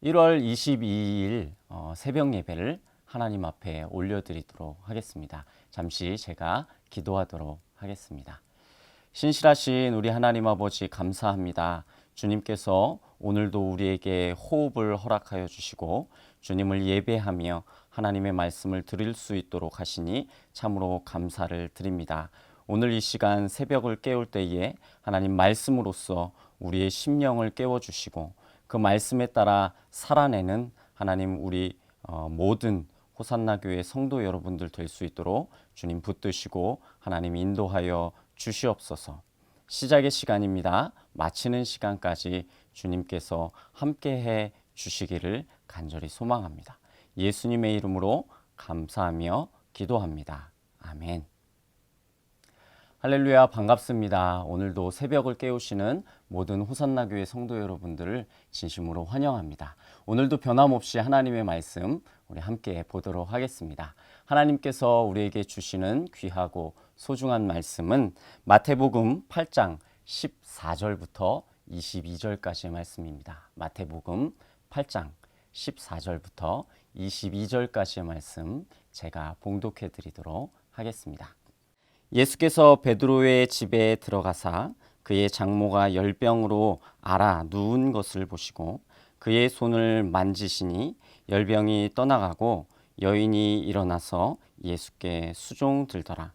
1월 22일 새벽 예배를 하나님 앞에 올려드리도록 하겠습니다. 잠시 제가 기도하도록 하겠습니다. 신실하신 우리 하나님 아버지 감사합니다. 주님께서 오늘도 우리에게 호흡을 허락하여 주시고 주님을 예배하며 하나님의 말씀을 드릴 수 있도록 하시니 참으로 감사를 드립니다. 오늘 이 시간 새벽을 깨울 때에 하나님 말씀으로써 우리의 심령을 깨워주시고 그 말씀에 따라 살아내는 하나님 우리 모든 호산나 교회 성도 여러분들 될 수 있도록 주님 붙드시고 하나님 인도하여 주시옵소서. 시작의 시간입니다. 마치는 시간까지 주님께서 함께해 주시기를 간절히 소망합니다. 예수님의 이름으로 감사하며 기도합니다. 아멘. 할렐루야, 반갑습니다. 오늘도 새벽을 깨우시는 모든 호산나 교회 성도 여러분들을 진심으로 환영합니다. 오늘도 변함없이 하나님의 말씀 우리 함께 보도록 하겠습니다. 하나님께서 우리에게 주시는 귀하고 소중한 말씀은 마태복음 8장 14절부터 22절까지의 말씀입니다. 마태복음 8장 14절부터 22절까지의 말씀 제가 봉독해 드리도록 하겠습니다. 예수께서 베드로의 집에 들어가사 그의 장모가 열병으로 앓아 누운 것을 보시고 그의 손을 만지시니 열병이 떠나가고 여인이 일어나서 예수께 수종들더라.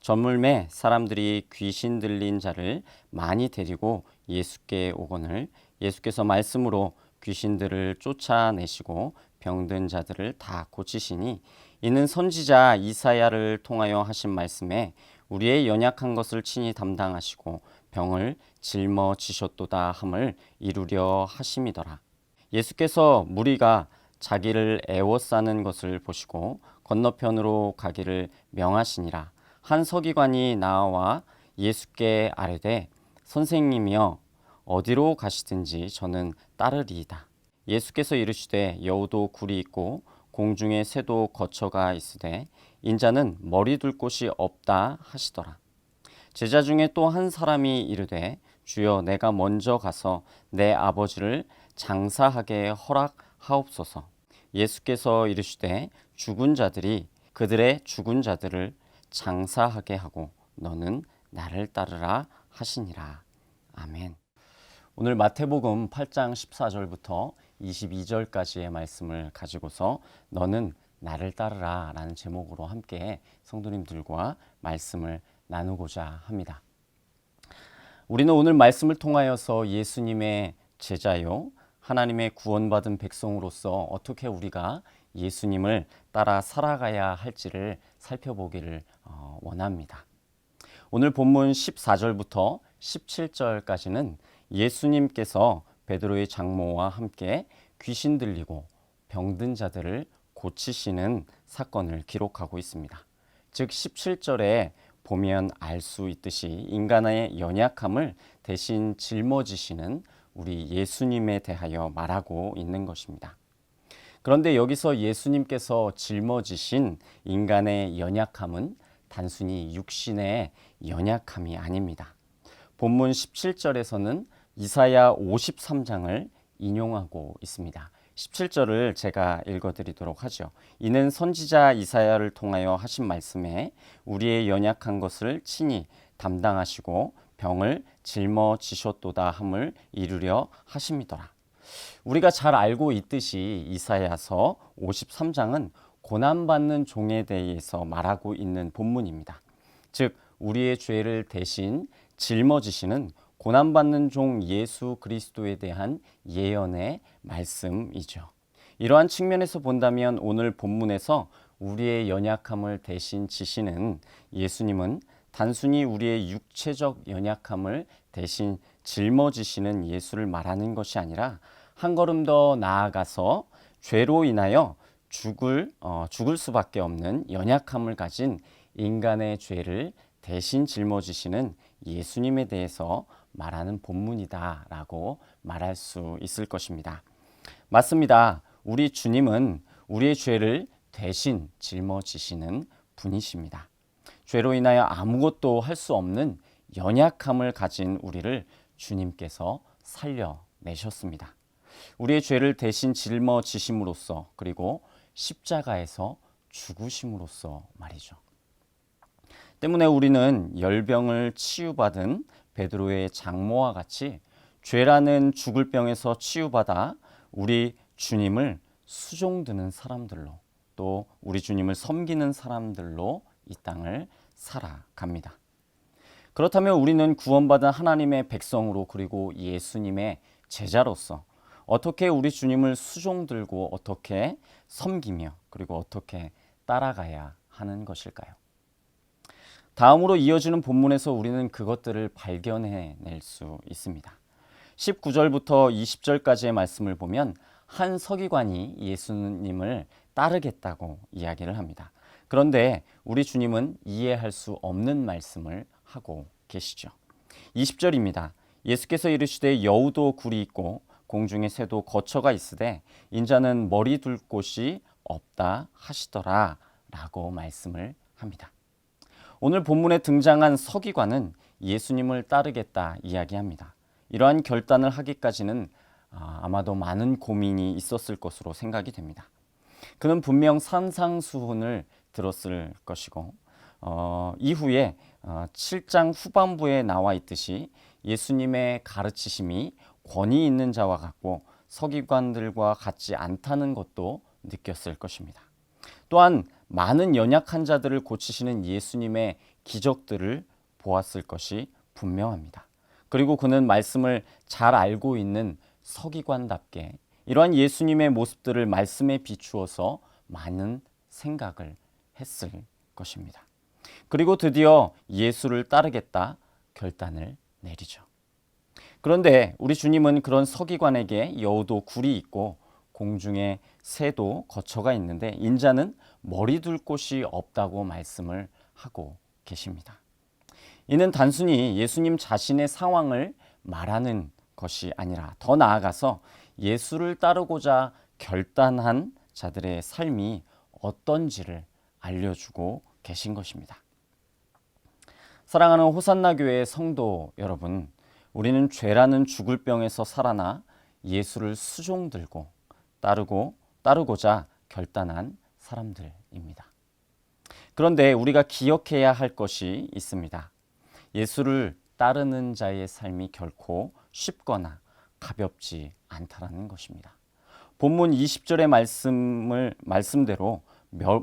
저물매 사람들이 귀신 들린 자를 많이 데리고 예수께 오거늘 예수께서 말씀으로 귀신들을 쫓아내시고 병든 자들을 다 고치시니 이는 선지자 이사야를 통하여 하신 말씀에 우리의 연약한 것을 친히 담당하시고 병을 짊어지셨도다 함을 이루려 하심이더라. 예수께서 무리가 자기를 애워싸는 것을 보시고 건너편으로 가기를 명하시니라. 한 서기관이 나와 예수께 아뢰되 선생님이여 어디로 가시든지 저는 따르리이다. 예수께서 이르시되 여우도 굴이 있고 공중에 새도 거처가 있으되 인자는 머리 둘 곳이 없다 하시더라. 제자 중에 또 한 사람이 이르되 주여 내가 먼저 가서 내 아버지를 장사하게 허락하옵소서. 예수께서 이르시되 죽은 자들이 그들의 죽은 자들을 장사하게 하고 너는 나를 따르라 하시니라. 아멘. 오늘 마태복음 8장 14절부터 22절까지의 말씀을 가지고서 너는 나를 따르라 라는 제목으로 함께 성도님들과 말씀을 나누고자 합니다. 우리는 오늘 말씀을 통하여서 예수님의 제자요 하나님의 구원받은 백성으로서 어떻게 우리가 예수님을 따라 살아가야 할지를 살펴보기를 원합니다. 오늘 본문 14절부터 17절까지는 예수님께서 베드로의 장모와 함께 귀신 들리고 병든 자들을 고치시는 사건을 기록하고 있습니다. 즉 17절에 보면 알 수 있듯이 인간의 연약함을 대신 짊어지시는 우리 예수님에 대하여 말하고 있는 것입니다. 그런데 여기서 예수님께서 짊어지신 인간의 연약함은 단순히 육신의 연약함이 아닙니다. 본문 17절에서는 이사야 53장을 인용하고 있습니다. 17절을 제가 읽어드리도록 하죠. 이는 선지자 이사야를 통하여 하신 말씀에 우리의 연약한 것을 친히 담당하시고 병을 짊어지셨도다 함을 이루려 하심이더라. 우리가 잘 알고 있듯이 이사야서 53장은 고난받는 종에 대해서 말하고 있는 본문입니다. 즉 우리의 죄를 대신 짊어지시는 고난받는 종 예수 그리스도에 대한 예언의 말씀이죠. 이러한 측면에서 본다면 오늘 본문에서 우리의 연약함을 대신 지시는 예수님은 단순히 우리의 육체적 연약함을 대신 짊어지시는 예수를 말하는 것이 아니라 한 걸음 더 나아가서 죄로 인하여 죽을 수밖에 없는 연약함을 가진 인간의 죄를 대신 짊어지시는 예수님에 대해서 말하는 본문이다라고 말할 수 있을 것입니다. 맞습니다. 우리 주님은 우리의 죄를 대신 짊어지시는 분이십니다. 죄로 인하여 아무것도 할 수 없는 연약함을 가진 우리를 주님께서 살려내셨습니다. 우리의 죄를 대신 짊어지심으로써 그리고 십자가에서 죽으심으로써 말이죠. 때문에 우리는 열병을 치유받은 베드로의 장모와 같이 죄라는 죽을 병에서 치유받아 우리 주님을 수종드는 사람들로 또 우리 주님을 섬기는 사람들로 이 땅을 살아갑니다. 그렇다면 우리는 구원받은 하나님의 백성으로 그리고 예수님의 제자로서 어떻게 우리 주님을 수종들고 어떻게 섬기며 그리고 어떻게 따라가야 하는 것일까요? 다음으로 이어지는 본문에서 우리는 그것들을 발견해낼 수 있습니다. 19절부터 20절까지의 말씀을 보면 한 서기관이 예수님을 따르겠다고 이야기를 합니다. 그런데 우리 주님은 이해할 수 없는 말씀을 하고 계시죠. 20절입니다. 예수께서 이르시되 여우도 굴이 있고 공중의 새도 거처가 있으되 인자는 머리 둘 곳이 없다 하시더라 라고 말씀을 합니다. 오늘 본문에 등장한 서기관은 예수님을 따르겠다 이야기합니다. 이러한 결단을 하기까지는 아마도 많은 고민이 있었을 것으로 생각이 됩니다. 그는 분명 산상수훈을 들었을 것이고 이후에 7장 후반부에 나와 있듯이 예수님의 가르치심이 권위 있는 자와 같고 서기관들과 같지 않다는 것도 느꼈을 것입니다. 또한 많은 연약한 자들을 고치시는 예수님의 기적들을 보았을 것이 분명합니다. 그리고 그는 말씀을 잘 알고 있는 서기관답게 이러한 예수님의 모습들을 말씀에 비추어서 많은 생각을 했을 것입니다. 그리고 드디어 예수를 따르겠다 결단을 내리죠. 그런데 우리 주님은 그런 서기관에게 여우도 굴이 있고 공중에 새도 거처가 있는데 인자는 머리 둘 곳이 없다고 말씀을 하고 계십니다. 이는 단순히 예수님 자신의 상황을 말하는 것이 아니라 더 나아가서 예수를 따르고자 결단한 자들의 삶이 어떤지를 알려주고 계신 것입니다. 사랑하는 호산나 교회의 성도 여러분, 우리는 죄라는 죽을 병에서 살아나 예수를 수종들고 따르고자 결단한 사람들입니다. 그런데 우리가 기억해야 할 것이 있습니다. 예수를 따르는 자의 삶이 결코 쉽거나 가볍지 않다라는 것입니다. 본문 20절의 말씀대로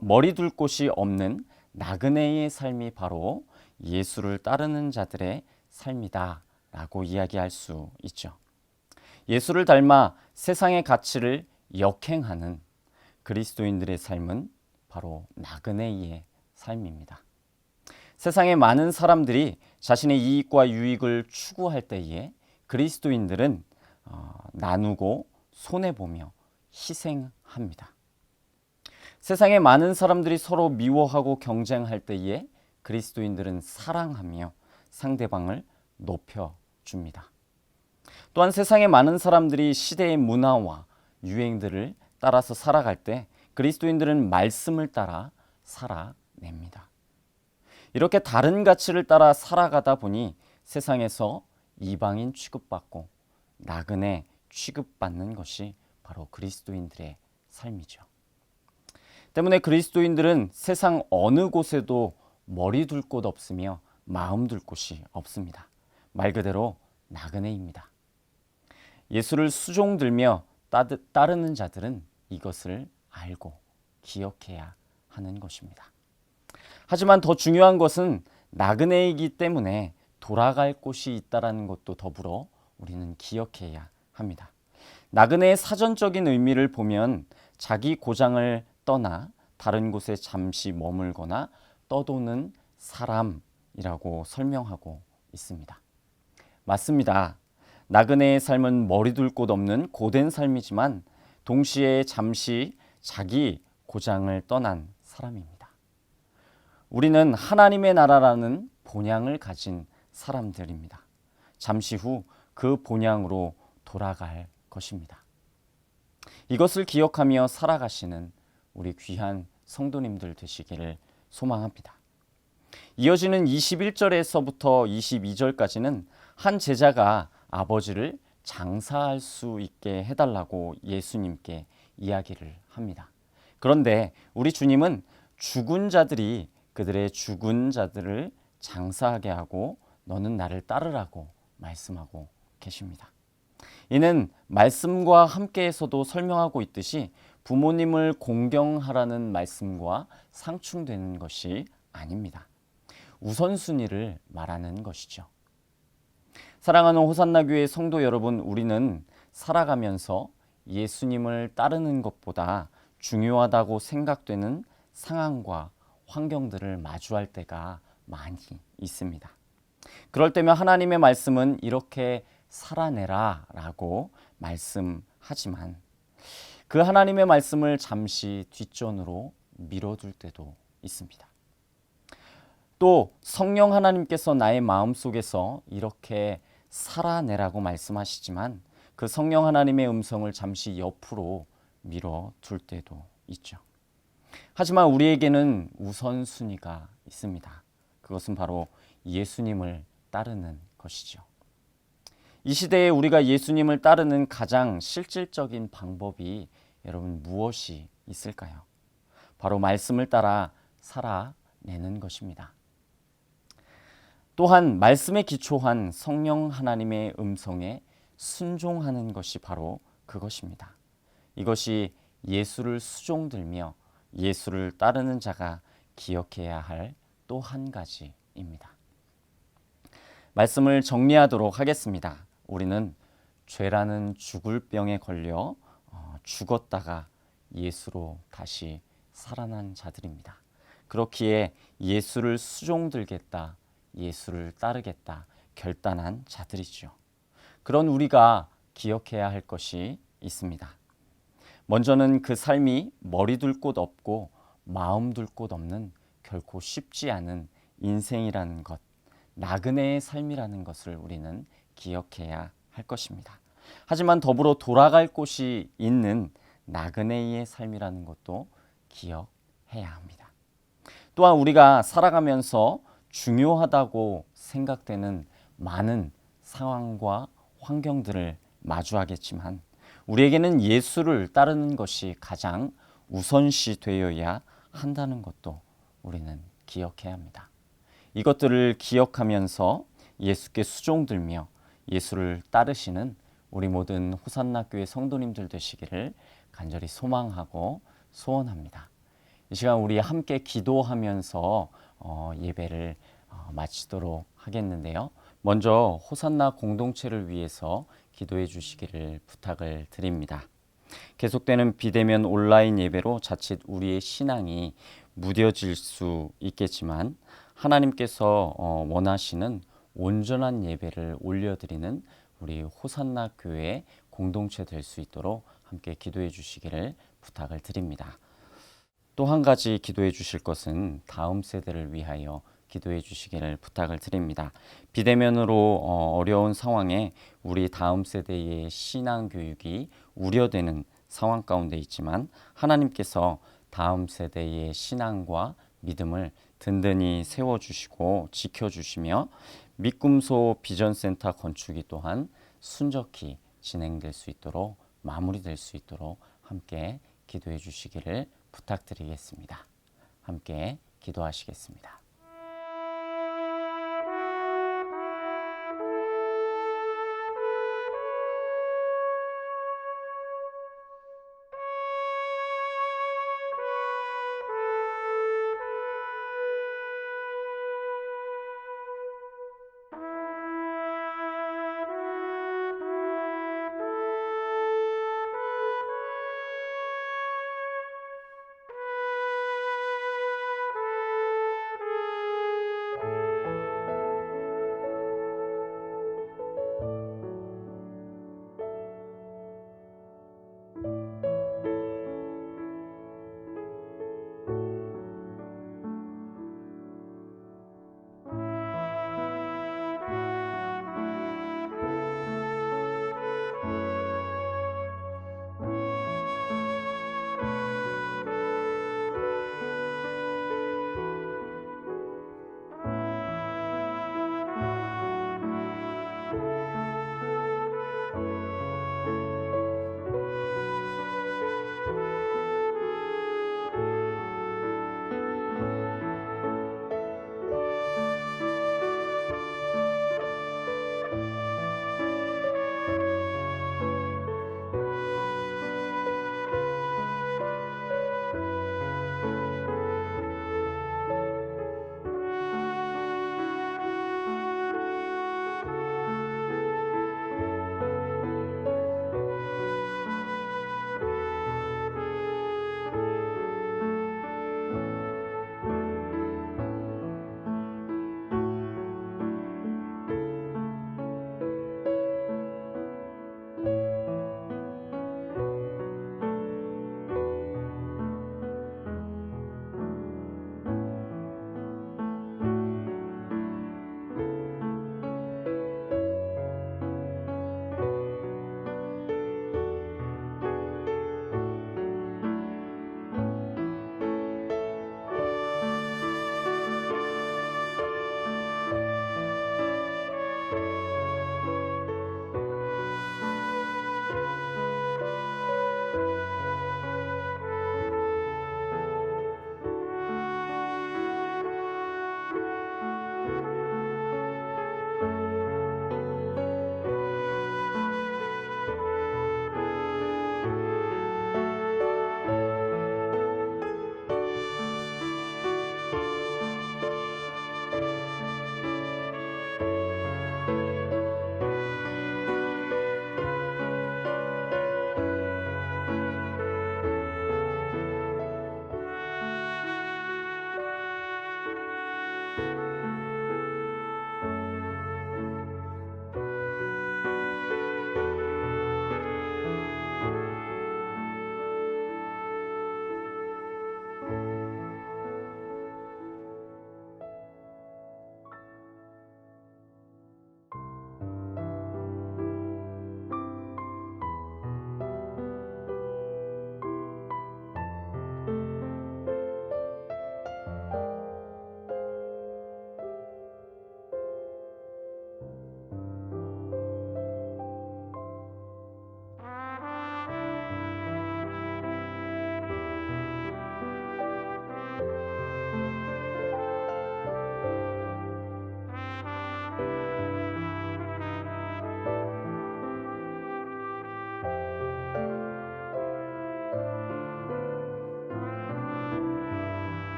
머리 둘 곳이 없는 나그네의 삶이 바로 예수를 따르는 자들의 삶이다라고 이야기할 수 있죠. 예수를 닮아 세상의 가치를 역행하는 그리스도인들의 삶은 바로 나그네의 삶입니다. 세상의 많은 사람들이 자신의 이익과 유익을 추구할 때에 그리스도인들은 나누고 손해보며 희생합니다. 세상의 많은 사람들이 서로 미워하고 경쟁할 때에 그리스도인들은 사랑하며 상대방을 높여줍니다. 또한 세상의 많은 사람들이 시대의 문화와 유행들을 따라서 살아갈 때 그리스도인들은 말씀을 따라 살아냅니다. 이렇게 다른 가치를 따라 살아가다 보니 세상에서 이방인 취급받고 나그네 취급받는 것이 바로 그리스도인들의 삶이죠. 때문에 그리스도인들은 세상 어느 곳에도 머리 둘 곳 없으며 마음 둘 곳이 없습니다. 말 그대로 나그네입니다. 예수를 수종들며 따르는 자들은 이것을 알고 기억해야 하는 것입니다. 하지만 더 중요한 것은 나그네이기 때문에 돌아갈 곳이 있다는 것도 더불어 우리는 기억해야 합니다. 나그네의 사전적인 의미를 보면 자기 고장을 떠나 다른 곳에 잠시 머물거나 떠도는 사람이라고 설명하고 있습니다. 맞습니다. 나그네의 삶은 머리 둘 곳 없는 고된 삶이지만 동시에 잠시 자기 고장을 떠난 사람입니다. 우리는 하나님의 나라라는 본향을 가진 사람들입니다. 잠시 후 그 본향으로 돌아갈 것입니다. 이것을 기억하며 살아가시는 우리 귀한 성도님들 되시기를 소망합니다. 이어지는 21절에서부터 22절까지는 한 제자가 아버지를 장사할 수 있게 해달라고 예수님께 이야기를 합니다. 그런데 우리 주님은 죽은 자들이 그들의 죽은 자들을 장사하게 하고 너는 나를 따르라고 말씀하고 계십니다. 이는 말씀과 함께에서도 설명하고 있듯이 부모님을 공경하라는 말씀과 상충되는 것이 아닙니다. 우선순위를 말하는 것이죠. 사랑하는 호산나 교회 성도 여러분, 우리는 살아가면서 예수님을 따르는 것보다 중요하다고 생각되는 상황과 환경들을 마주할 때가 많이 있습니다. 그럴 때면 하나님의 말씀은 이렇게 살아내라 라고 말씀하지만 그 하나님의 말씀을 잠시 뒷전으로 밀어둘 때도 있습니다. 또 성령 하나님께서 나의 마음속에서 이렇게 살아내라고 말씀하시지만 그 성령 하나님의 음성을 잠시 옆으로 밀어둘 때도 있죠. 하지만 우리에게는 우선순위가 있습니다. 그것은 바로 예수님을 따르는 것이죠. 이 시대에 우리가 예수님을 따르는 가장 실질적인 방법이 여러분 무엇이 있을까요? 바로 말씀을 따라 살아내는 것입니다. 또한 말씀에 기초한 성령 하나님의 음성에 순종하는 것이 바로 그것입니다. 이것이 예수를 수종들며 예수를 따르는 자가 기억해야 할 또 한 가지입니다. 말씀을 정리하도록 하겠습니다. 우리는 죄라는 죽을 병에 걸려 죽었다가 예수로 다시 살아난 자들입니다. 그렇기에 예수를 수종들겠다, 예수를 따르겠다 결단한 자들이죠. 그런 우리가 기억해야 할 것이 있습니다. 먼저는 그 삶이 머리 둘 곳 없고 마음 둘 곳 없는 결코 쉽지 않은 인생이라는 것, 나그네의 삶이라는 것을 우리는 기억해야 할 것입니다. 하지만 더불어 돌아갈 곳이 있는 나그네의 삶이라는 것도 기억해야 합니다. 또한 우리가 살아가면서 중요하다고 생각되는 많은 상황과 환경들을 마주하겠지만 우리에게는 예수를 따르는 것이 가장 우선시 되어야 한다는 것도 우리는 기억해야 합니다. 이것들을 기억하면서 예수께 수종들며 예수를 따르시는 우리 모든 호산나 교회 성도님들 되시기를 간절히 소망하고 소원합니다. 이 시간 우리 함께 기도하면서 예배를 마치도록 하겠는데요. 먼저 호산나 공동체를 위해서 기도해 주시기를 부탁을 드립니다. 계속되는 비대면 온라인 예배로 자칫 우리의 신앙이 무뎌질 수 있겠지만 하나님께서 원하시는 온전한 예배를 올려드리는 우리 호산나 교회 공동체 될 수 있도록 함께 기도해 주시기를 부탁을 드립니다. 또 한 가지 기도해 주실 것은 다음 세대를 위하여 기도해 주시기를 부탁을 드립니다. 비대면으로 어려운 상황에 우리 다음 세대의 신앙 교육이 우려되는 상황 가운데 있지만 하나님께서 다음 세대의 신앙과 믿음을 든든히 세워주시고 지켜주시며 믿금소 비전센터 건축이 또한 순적히 진행될 수 있도록 마무리될 수 있도록 함께 기도해 주시기를 부탁드리겠습니다. 함께 기도하시겠습니다.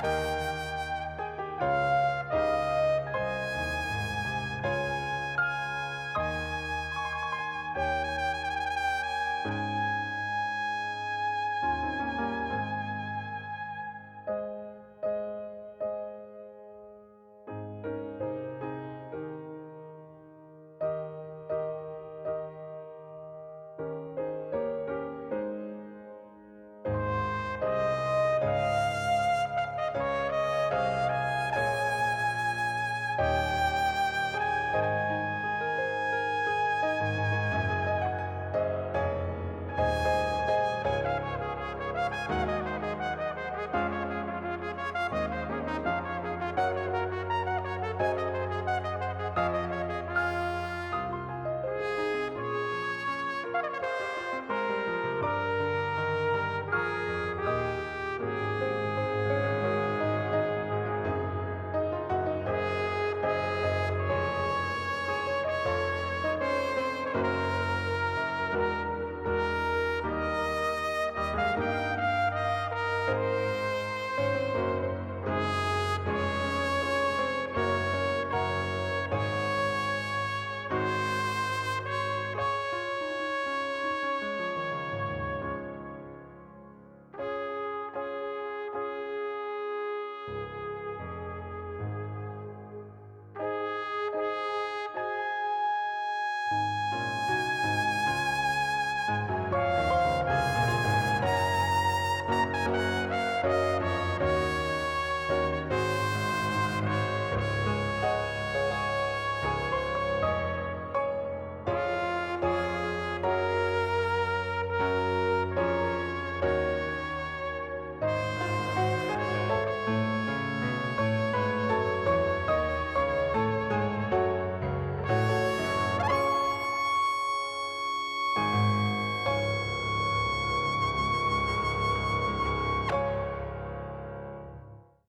감사합니다.